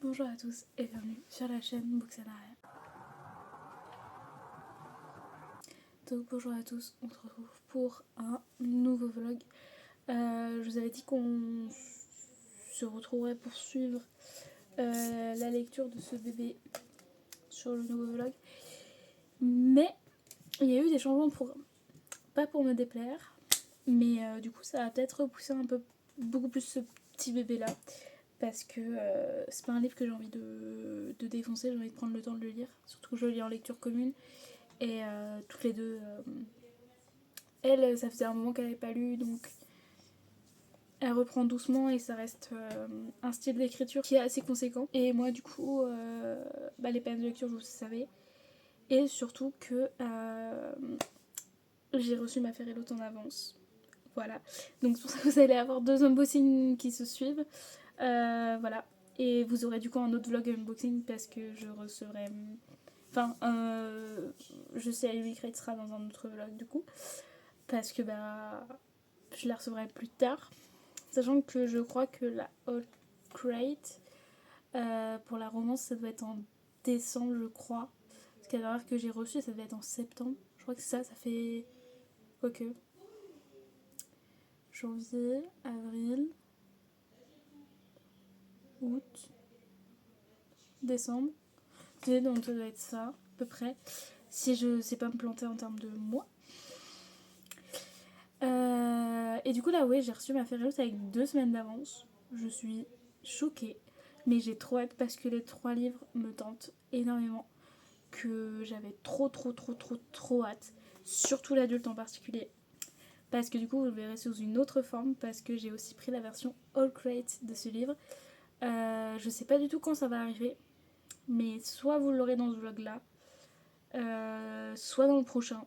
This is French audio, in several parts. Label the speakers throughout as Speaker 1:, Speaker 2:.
Speaker 1: Bonjour à tous et bienvenue sur la chaîne Booksenaria. Donc bonjour à tous, on se retrouve pour un nouveau vlog. Je vous avais dit qu'on se retrouverait pour suivre la lecture de ce bébé sur le nouveau vlog. Mais il y a eu des changements de programme. Pas pour me déplaire, mais du coup ça va peut-être repousser un peu beaucoup plus ce petit bébé là. Parce que c'est pas un livre que j'ai envie de défoncer, j'ai envie de prendre le temps de le lire. Surtout que je le lis en lecture commune. Et toutes les deux, elle, ça faisait un moment qu'elle n'avait pas lu, donc elle reprend doucement et ça reste un style d'écriture qui est assez conséquent. Et moi, du coup, les peines de lecture, vous le savez. Et surtout que j'ai reçu ma Ferrelotte en avance. Voilà. Donc c'est pour ça que vous allez avoir 2 unboxings qui se suivent. Voilà. Et vous aurez du coup un autre vlog unboxing parce que je recevrai... Enfin, je sais à lui qu'il sera dans un autre vlog du coup. Parce que je la recevrai plus tard. Sachant que je crois que la Old Crate pour la romance ça doit être en décembre je crois. Parce qu'à l'heure que j'ai reçu ça devait être en septembre. Je crois que ça fait... Quoique... Janvier, avril, août, décembre. Donc ça doit être ça à peu près. Si je sais pas me planter en termes de mois. Et du coup là ouais j'ai reçu ma Ferrelotte avec 2 semaines d'avance. Je suis choquée. Mais j'ai trop hâte parce que les 3 livres me tentent énormément. Que j'avais trop hâte. Surtout l'adulte en particulier. Parce que du coup vous le verrez sous une autre forme. Parce que j'ai aussi pris la version All Crate de ce livre. Je sais pas du tout quand ça va arriver. Mais soit vous l'aurez dans ce vlog là. Soit dans le prochain.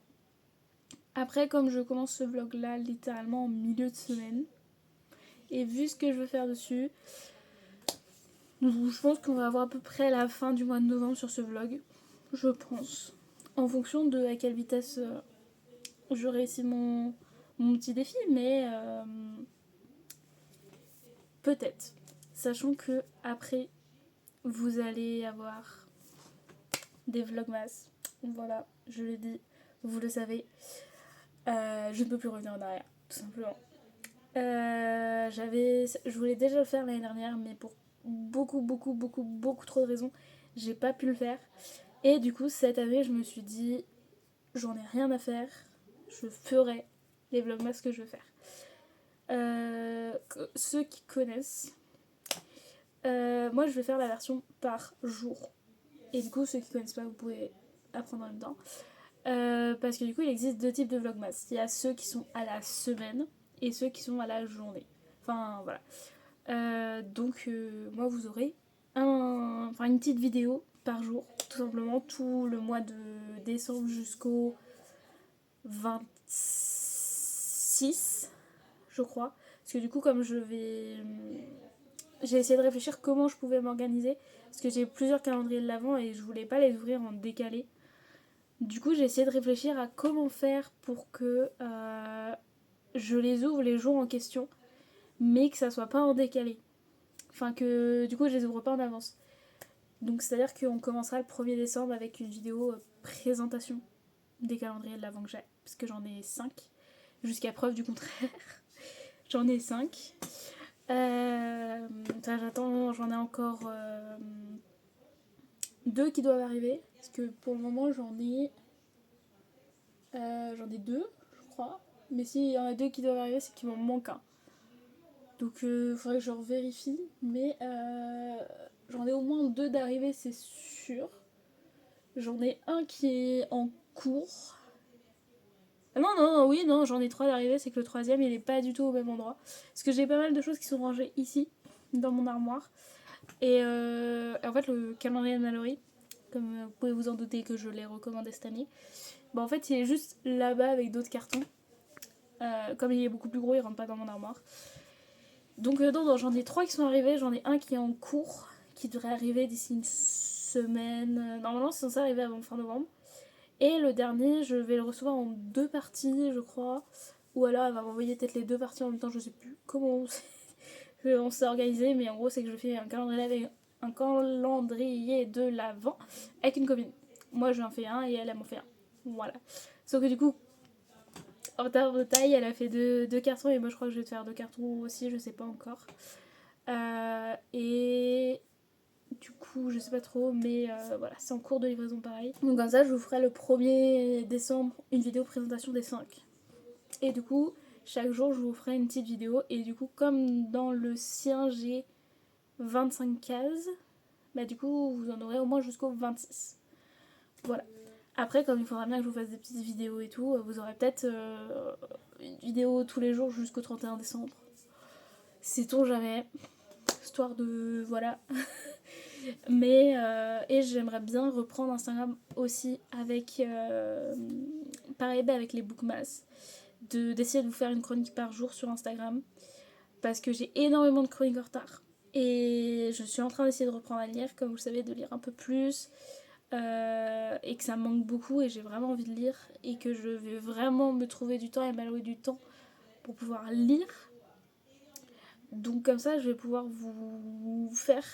Speaker 1: Après, comme je commence ce vlog là littéralement en milieu de semaine, et vu ce que je veux faire dessus, je pense qu'on va avoir à peu près la fin du mois de novembre sur ce vlog. Je pense. En fonction de à quelle vitesse je réussis mon petit défi, mais peut-être. Sachant que après, vous allez avoir des vlogmas. Voilà, je le dis, vous le savez. Je ne peux plus revenir en arrière, tout simplement. Je voulais déjà le faire l'année dernière, mais pour beaucoup trop de raisons, j'ai pas pu le faire. Et du coup, cette année, je me suis dit, j'en ai rien à faire, je ferai les vlogmas que je veux faire. Ceux qui connaissent, moi je vais faire la version par jour. Et du coup, ceux qui connaissent pas, vous pouvez apprendre en même temps. Parce que du coup, il existe 2 types de vlogmas. Il y a ceux qui sont à la semaine et ceux qui sont à la journée. Enfin, voilà. Donc, moi, vous aurez une petite vidéo par jour, tout simplement, tout le mois de décembre jusqu'au 26, je crois. Parce que du coup, comme j'ai essayé de réfléchir comment je pouvais m'organiser. Parce que j'ai plusieurs calendriers de l'avant et je voulais pas les ouvrir en décalé. Du coup, j'ai essayé de réfléchir à comment faire pour que je les ouvre les jours en question, mais que ça soit pas en décalé. Enfin, que du coup, je les ouvre pas en avance. Donc, c'est-à-dire qu'on commencera le 1er décembre avec une vidéo présentation des calendriers de l'avant que j'ai, parce que j'en ai 5, jusqu'à preuve du contraire. J'en ai 5. J'en ai encore 2 qui doivent arriver, parce que pour le moment, j'en ai 2, je crois. Mais s'il y en a 2 qui doivent arriver, c'est qu'il m'en manque un. Donc il faudrait que je vérifie. Mais j'en ai au moins 2 d'arrivée, c'est sûr. J'en ai un qui est en cours. Non, j'en ai 3 d'arrivée, c'est que le 3ème il est pas du tout au même endroit. Parce que j'ai pas mal de choses qui sont rangées ici, dans mon armoire. Et en fait, le calendrier de Mallory, comme vous pouvez vous en douter que je l'ai recommandé cette année, en fait, il est juste là-bas avec d'autres cartons. Comme il est beaucoup plus gros, il rentre pas dans mon armoire. Donc non, j'en ai 3 qui sont arrivés, j'en ai un qui est en cours, qui devrait arriver d'ici une semaine. Normalement, c'est censé arriver avant fin novembre. Et le dernier, je vais le recevoir en 2 parties, je crois. Ou alors elle va m'envoyer peut-être les 2 parties en même temps, je sais plus comment on s'est organisé, mais en gros, c'est que je fais un calendrier avec un calendrier de l'Avent avec une copine. Moi j'en fais un et elle m'en fait un. Voilà. Sauf que du coup, en termes de taille, elle a fait deux cartons et moi je crois que je vais te faire 2 cartons aussi, je sais pas encore. Et du coup, je sais pas trop, mais voilà, c'est en cours de livraison pareil. Donc comme ça, je vous ferai le 1er décembre une vidéo présentation des 5. Et du coup, chaque jour, je vous ferai une petite vidéo. Et du coup, comme dans le sien, j'ai 25 cases, bah du coup, vous en aurez au moins jusqu'au 26. Voilà. Après, comme il faudra bien que je vous fasse des petites vidéos et tout, vous aurez peut-être une vidéo tous les jours jusqu'au 31 décembre. Sait-on jamais. Histoire de... Voilà. Mais... et j'aimerais bien reprendre Instagram aussi avec... pareil, avec les bookmas. D'essayer de vous faire une chronique par jour sur Instagram. Parce que j'ai énormément de chroniques en retard. Et je suis en train d'essayer de reprendre à lire, comme vous le savez, de lire un peu plus. Et que ça me manque beaucoup et j'ai vraiment envie de lire. Et que je vais vraiment me trouver du temps et m'allouer du temps pour pouvoir lire. Donc comme ça, je vais pouvoir vous faire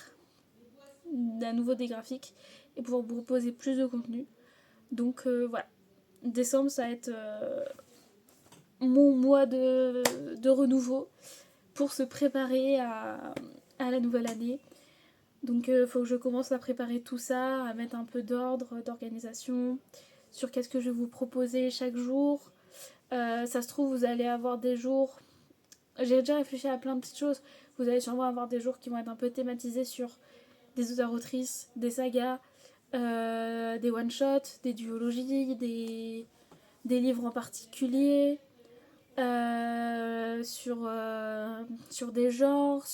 Speaker 1: à nouveau des graphiques et pouvoir vous proposer plus de contenu. Donc voilà. Décembre, ça va être mon mois de renouveau pour se préparer à la nouvelle année. Donc il faut que je commence à préparer tout ça, à mettre un peu d'ordre, d'organisation sur qu'est-ce que je vais vous proposer chaque jour. Ça se trouve, vous allez avoir des jours... J'ai déjà réfléchi à plein de petites choses. Vous allez sûrement avoir des jours qui vont être un peu thématisés sur des auteurs-autrices, des sagas, des one-shots, des duologies, des livres en particulier, sur des genres,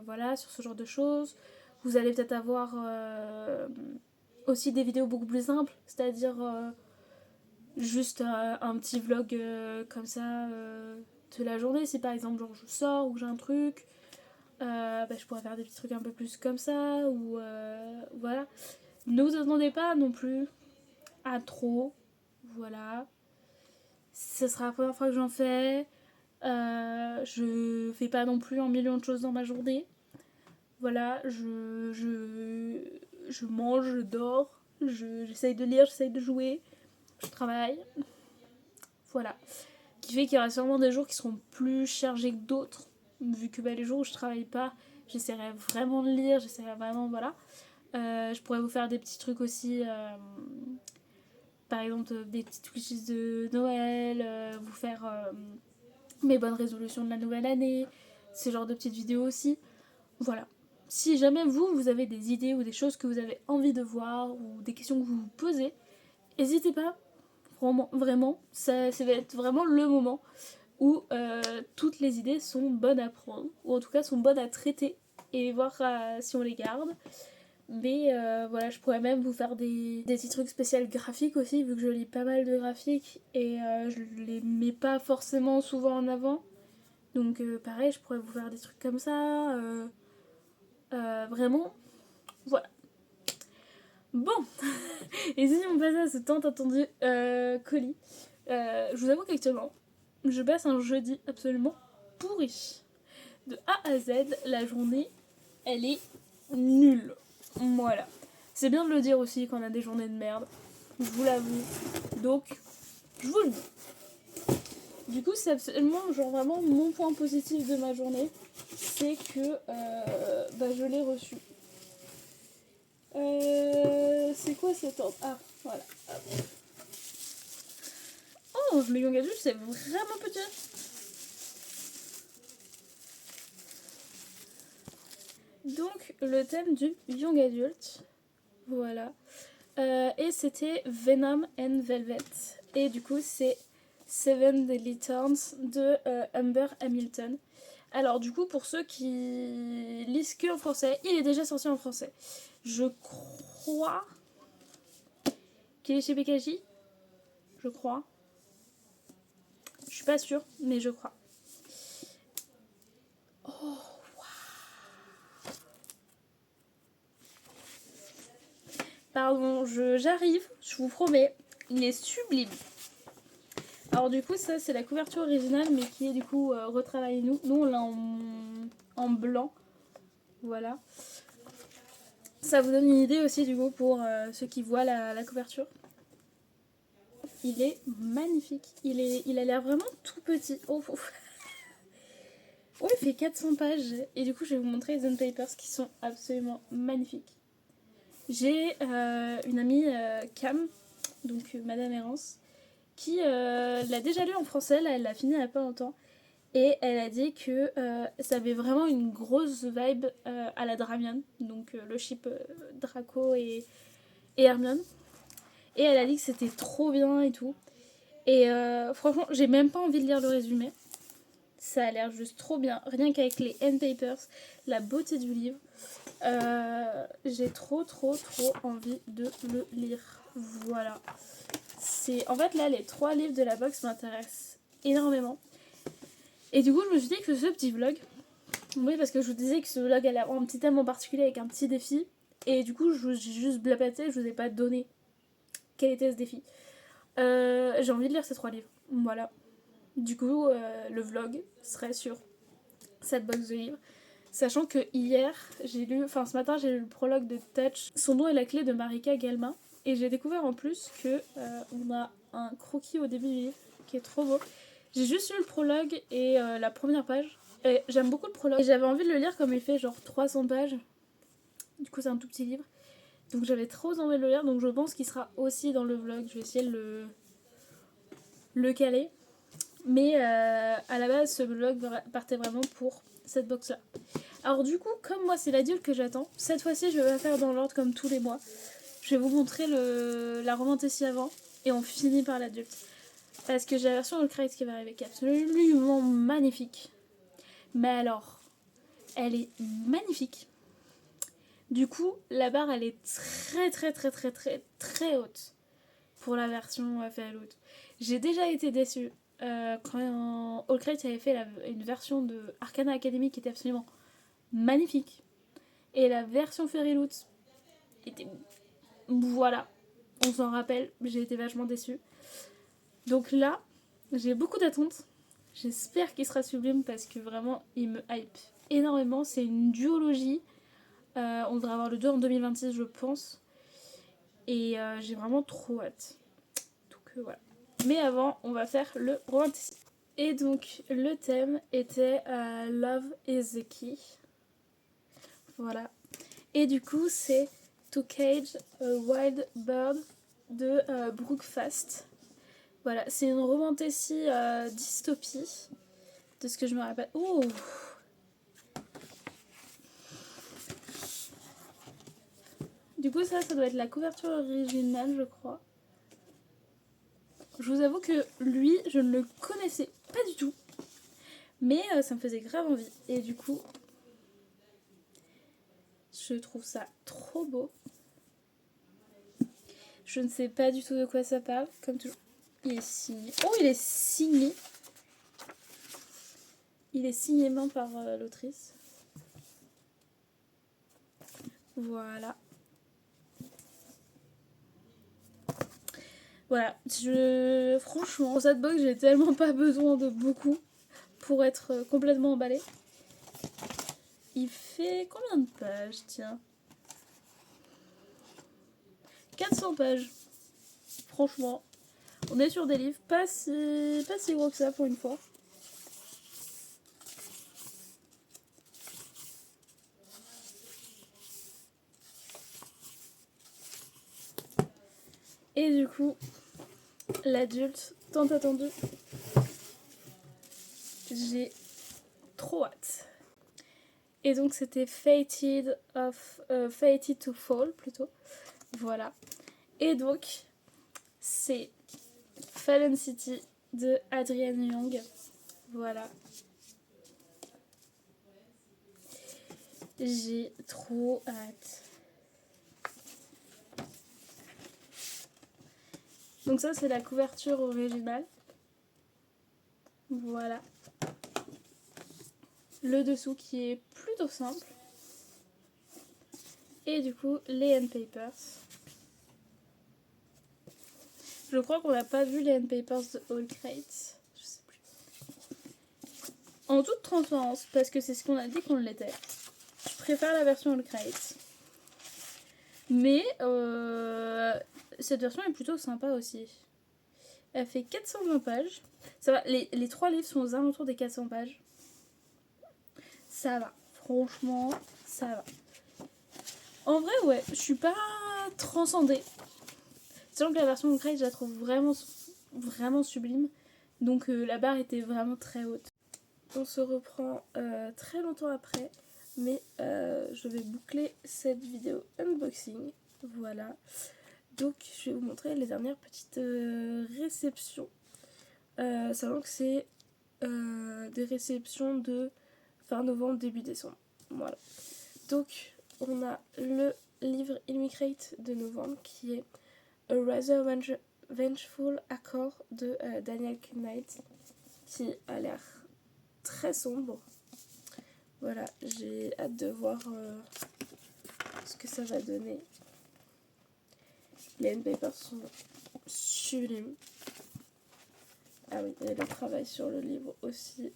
Speaker 1: voilà, sur ce genre de choses. Vous allez peut-être avoir aussi des vidéos beaucoup plus simples, c'est-à-dire juste un petit vlog comme ça de la journée. Si par exemple genre je sors ou j'ai un truc, je pourrais faire des petits trucs un peu plus comme ça, ou voilà. Ne vous attendez pas non plus à trop, voilà. Ce sera la première fois que j'en fais. Je fais pas non plus un million de choses dans ma journée. Voilà, je mange, je dors, j'essaye de lire, j'essaye de jouer, je travaille. Voilà. Qui fait qu'il y aura sûrement des jours qui seront plus chargés que d'autres. Vu que les jours où je travaille pas, j'essaierai vraiment de lire, j'essaierai vraiment, voilà. Je pourrais vous faire des petits trucs aussi, par exemple des petites wishes de Noël, vous faire mes bonnes résolutions de la nouvelle année, ce genre de petites vidéos aussi. Voilà. Si jamais vous avez des idées ou des choses que vous avez envie de voir ou des questions que vous vous posez, n'hésitez pas. Vraiment, ça va être vraiment le moment où toutes les idées sont bonnes à prendre, ou en tout cas sont bonnes à traiter et voir si on les garde. Mais voilà, je pourrais même vous faire des petits trucs spéciaux graphiques aussi, vu que je lis pas mal de graphiques et je les mets pas forcément souvent en avant. Donc pareil, je pourrais vous faire des trucs comme ça. Vraiment, voilà. Bon, et si on passait à ce tant attendu colis, je vous avoue qu'actuellement, je passe un jeudi absolument pourri. De A à Z, la journée, elle est nulle. Voilà. C'est bien de le dire aussi quand on a des journées de merde. Je vous l'avoue. Donc, je vous le dis. Du coup, c'est absolument, genre vraiment, mon point positif de ma journée, c'est que je l'ai reçu. C'est quoi cet ordre? Ah, voilà. Oh, le young adulte, c'est vraiment petit. Donc, le thème du young adult, voilà. Et c'était Venom and Velvet. Et du coup, c'est Seven Deadly Turns de Amber Hamilton. Alors, du coup, pour ceux qui lisent que en français, il est déjà sorti en français. Je crois qu'il est chez BKJ. Je crois. Je suis pas sûre, mais je crois. Oh, wow. Pardon, j'arrive, je vous promets. Il est sublime. Alors du coup, ça c'est la couverture originale, mais qui est du coup retravaillée. Nous on l'a en blanc. Voilà. Ça vous donne une idée aussi du coup pour ceux qui voient la couverture. Il est magnifique. Il a l'air vraiment tout petit. Oh, oh. Oh, il fait 400 pages. Et du coup, je vais vous montrer les on-papers qui sont absolument magnifiques. J'ai une amie, Cam, donc Madame Errance, qui l'a déjà lu en français. Là, elle l'a fini il n'y a pas longtemps. Et elle a dit que ça avait vraiment une grosse vibe à la Dramion. Donc le ship Draco et Hermione. Et elle a dit que c'était trop bien et tout. Et franchement, j'ai même pas envie de lire le résumé. Ça a l'air juste trop bien. Rien qu'avec les end papers, la beauté du livre. J'ai trop envie de le lire. Voilà. En fait, là, les 3 livres de la box m'intéressent énormément. Et du coup, je me suis dit que ce petit vlog... Oui, parce que je vous disais que ce vlog allait avoir un petit thème en particulier avec un petit défi. Et du coup, j'ai juste blablaté, je vous ai pas donné quel était ce défi. J'ai envie de lire ces 3 livres. Voilà. Du coup, le vlog serait sur cette box de livres. Sachant que hier, ce matin, j'ai lu le prologue de Touch. Son nom est la clé de Marika Gelma. Et j'ai découvert en plus que on a un croquis au début du livre qui est trop beau. J'ai juste lu le prologue et la première page. Et j'aime beaucoup le prologue. Et j'avais envie de le lire comme il fait genre 300 pages. Du coup, c'est un tout petit livre. Donc j'avais trop envie de le lire. Donc je pense qu'il sera aussi dans le vlog. Je vais essayer de le caler. Mais à la base, ce vlog partait vraiment pour cette box-là. Alors du coup, comme moi, c'est l'adulte que j'attends. Cette fois-ci, je vais pas faire dans l'ordre comme tous les mois. Je vais vous montrer la romantécie avant. Et on finit par l'adulte. Parce que j'ai la version All Crate qui va arriver, qui est absolument magnifique. Mais alors, elle est magnifique. Du coup, la barre, elle est très haute pour la version Fairyloot. J'ai déjà été déçue quand All Crate avait fait une version de Arcana Academy qui était absolument magnifique. Et la version Fairyloot était... Voilà, on s'en rappelle, j'ai été vachement déçue. Donc là, j'ai beaucoup d'attentes. J'espère qu'il sera sublime parce que vraiment, il me hype énormément. C'est une duologie. On devrait avoir le 2 en 2026, je pense. Et j'ai vraiment trop hâte. Donc voilà. Mais avant, on va faire le romanticisme. Et donc, le thème était Love is the Key. Voilà. Et du coup, c'est To Cage a Wild Bird de Brooke Fast. Voilà, c'est une romantécie dystopie, de ce que je me rappelle. Oh! Du coup, ça doit être la couverture originale, je crois. Je vous avoue que lui, je ne le connaissais pas du tout. Mais ça me faisait grave envie. Et du coup, je trouve ça trop beau. Je ne sais pas du tout de quoi ça parle, comme toujours. Il est signé. Oh, il est signé! Il est signé main par l'autrice. Voilà. Voilà. Franchement, pour cette box, j'ai tellement pas besoin de beaucoup pour être complètement emballée. Il fait combien de pages, tiens? 400 pages. Franchement, on est sur des livres pas si gros que ça pour une fois. Et du coup, l'adulte tant attendu. J'ai trop hâte. Et donc c'était Fated to Fall plutôt. Voilà. Et donc c'est Fallen City de Adrienne Young. Voilà. J'ai trop hâte. Donc ça c'est la couverture originale. Voilà. Le dessous qui est plutôt simple. Et du coup les end papers. Je crois qu'on n'a pas vu les end papers de All Crate. Je sais plus. En toute transparence, parce que c'est ce qu'on a dit qu'on l'était. Je préfère la version All Crate. Mais cette version est plutôt sympa aussi. Elle fait 420 pages. Ça va, les 3 livres sont aux alentours des 400 pages. Ça va, franchement, ça va. En vrai, ouais, je suis pas transcendée. Sachant que la version Ukraine, je la trouve vraiment sublime. Donc la barre était vraiment très haute. On se reprend très longtemps après. Mais je vais boucler cette vidéo unboxing. Voilà. Donc je vais vous montrer les dernières petites réceptions. Sachant que c'est des réceptions de fin novembre, début décembre. Voilà. Donc on a le livre Immigrate de novembre qui est A Rather Vengeful Accord de Daniel Knight, qui a l'air très sombre. Voilà, j'ai hâte de voir ce que ça va donner. Les N-Papers sont sublimes. Ah oui, et le travail sur le livre aussi.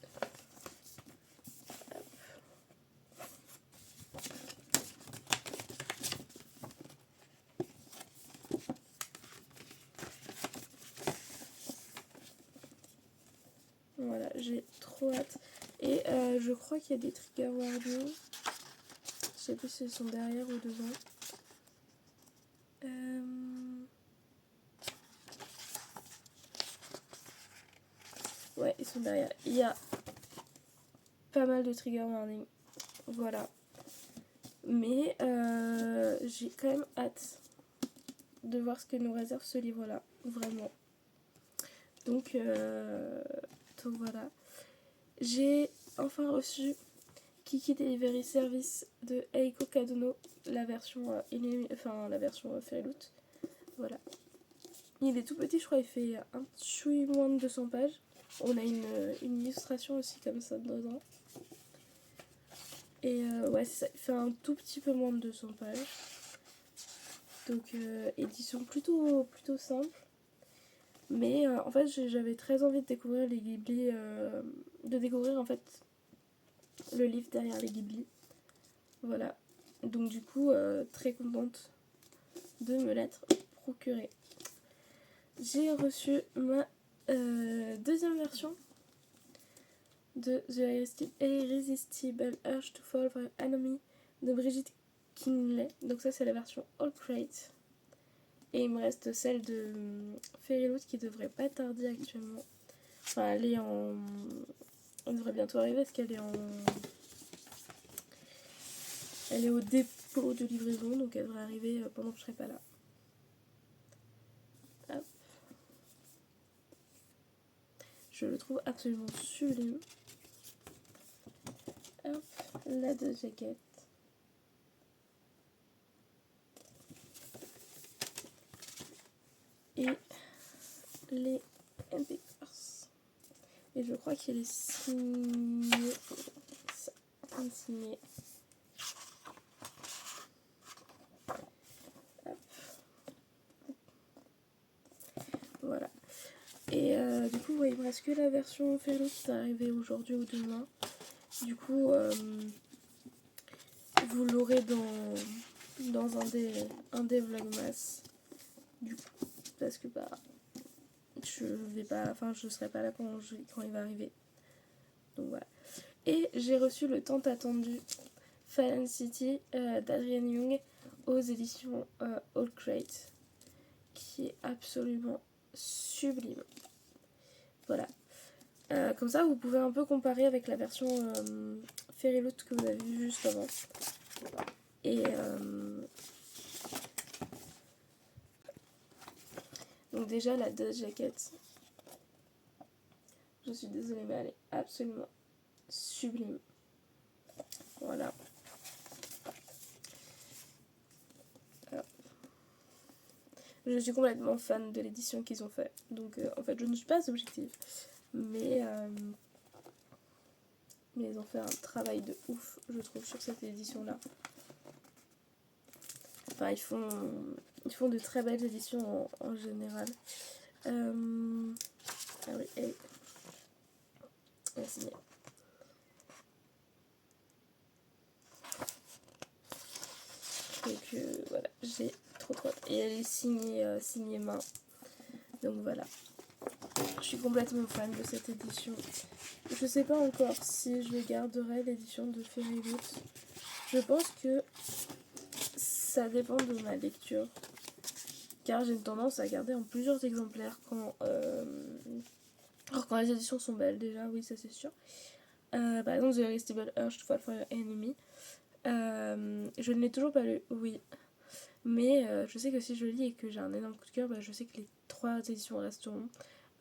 Speaker 1: Voilà, j'ai trop hâte. Et je crois qu'il y a des trigger warnings. Je sais plus si ils sont derrière ou devant. Ouais, ils sont derrière. Il y a pas mal de trigger warnings. Voilà. Mais j'ai quand même hâte de voir ce que nous réserve ce livre-là. Vraiment. Donc voilà. J'ai enfin reçu Kiki Delivery Service de Eiko Kadono, la version la version Fairyloot. Voilà. Il est tout petit, je crois, il fait un chouï moins de 200 pages. On a une illustration aussi comme ça dedans. Et ouais, c'est ça, il fait un tout petit peu moins de 200 pages. Donc édition plutôt simple. Mais en fait, j'avais très envie de découvrir les Ghibli, de découvrir en fait le livre derrière les Ghibli. Voilà. Donc du coup, très contente de me l'être procuré. J'ai reçu ma deuxième version de The Irresistible Urge to Fall for An Enemy de Brigitte Kinley. Donc ça c'est la version All Crate. Et il me reste celle de Fairyloot qui devrait pas tarder actuellement. Enfin elle est en... Elle devrait bientôt arriver parce qu'elle est en... Elle est au dépôt de livraison, donc elle devrait arriver pendant que je serai pas là. Hop. Je le trouve absolument sublime. Hop, la deux jaquettes. Et les N-Papers. Et je crois qu'il est signé. Ça, signé. Hop. Voilà. Et du coup, ouais, il me reste que la version Fellow qui va arriver aujourd'hui ou demain. Du coup, vous l'aurez dans un des vlogmas. Du coup, parce que bah, je serai pas là quand il va arriver. Donc voilà. Et j'ai reçu le tant attendu Fallen City d'Adrienne Young aux éditions All Crate, qui est absolument sublime. Voilà. Comme ça, vous pouvez un peu comparer avec la version Fairyloot que vous avez vue juste avant. Et donc déjà, la dust jacket, je suis désolée, mais elle est absolument sublime. Voilà. Alors, je suis complètement fan de l'édition qu'ils ont fait. Donc en fait, je ne suis pas objective. Mais ils ont fait un travail de ouf, je trouve, sur cette édition-là. Enfin, ils font de très belles éditions en général. Ah oui, elle est signée. Donc voilà, j'ai trop hâte. Et elle est signée main. Donc voilà. Je suis complètement fan de cette édition. Je sais pas encore si je garderai l'édition de Fairy Roots. Je pense que ça dépend de ma lecture. Car j'ai une tendance à garder en plusieurs exemplaires quand les éditions sont belles déjà, oui ça c'est sûr. Par exemple The Irresistible Urge to Fall for Your Enemy. Je ne l'ai toujours pas lu, oui. Mais je sais que si je lis et que j'ai un énorme coup de cœur, je sais que les 3 éditions resteront.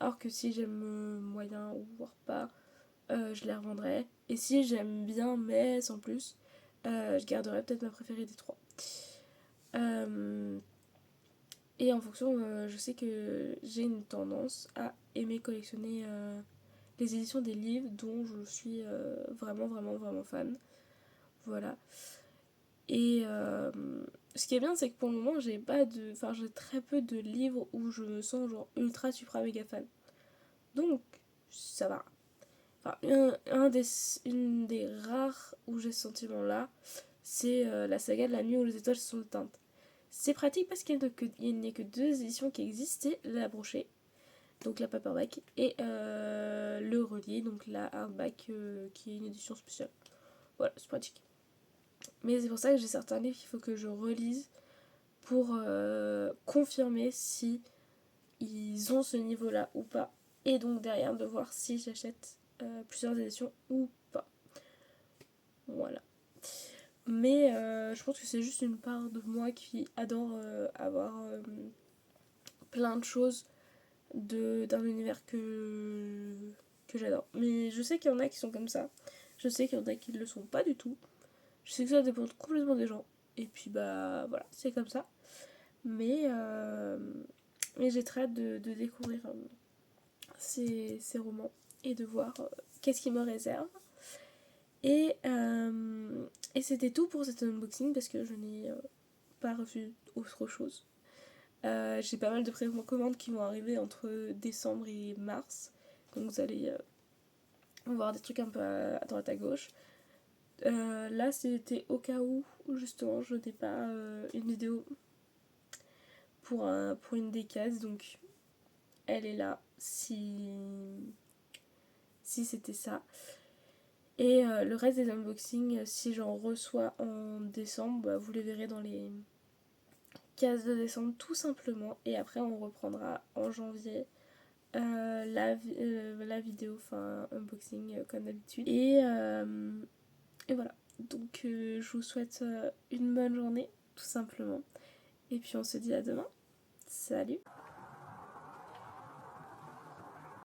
Speaker 1: Alors que si j'aime moyen ou voire pas, je les revendrai. Et si j'aime bien mais sans plus, je garderai peut-être ma préférée des 3. Et en fonction, je sais que j'ai une tendance à aimer collectionner les éditions des livres dont je suis vraiment fan. Voilà. Et ce qui est bien, c'est que pour le moment, j'ai très peu de livres où je me sens genre ultra supra méga fan. Donc, ça va. Enfin, une des rares où j'ai ce sentiment-là, c'est la saga de la nuit où les étoiles se sont éteintes. C'est pratique parce qu'il n'y a que 2 éditions qui existaient, la brochée, donc la paperback, et le relié, donc la hardback, qui est une édition spéciale. Voilà, c'est pratique. Mais c'est pour ça que j'ai certains livres qu'il faut que je relise pour confirmer si ils ont ce niveau-là ou pas. Et donc derrière de voir si j'achète plusieurs éditions ou pas. Voilà. Mais je pense que c'est juste une part de moi qui adore avoir plein de choses d'un univers que j'adore. Mais je sais qu'il y en a qui sont comme ça. Je sais qu'il y en a qui ne le sont pas du tout. Je sais que ça dépend complètement des gens. Et puis voilà, c'est comme ça. Mais j'ai très hâte de découvrir ces romans et de voir qu'est-ce qu'ils me réservent. Et c'était tout pour cet unboxing parce que je n'ai pas reçu autre chose. J'ai pas mal de précommandes qui vont arriver entre décembre et mars. Donc vous allez voir des trucs un peu à droite à gauche. Là c'était au cas où justement je n'ai pas une vidéo pour une des cases, donc elle est là si c'était ça. Et le reste des unboxings, si j'en reçois en décembre, vous les verrez dans les cases de décembre tout simplement. Et après on reprendra en janvier la vidéo, enfin unboxing comme d'habitude. Et voilà. Donc je vous souhaite une bonne journée tout simplement. Et puis on se dit à demain. Salut!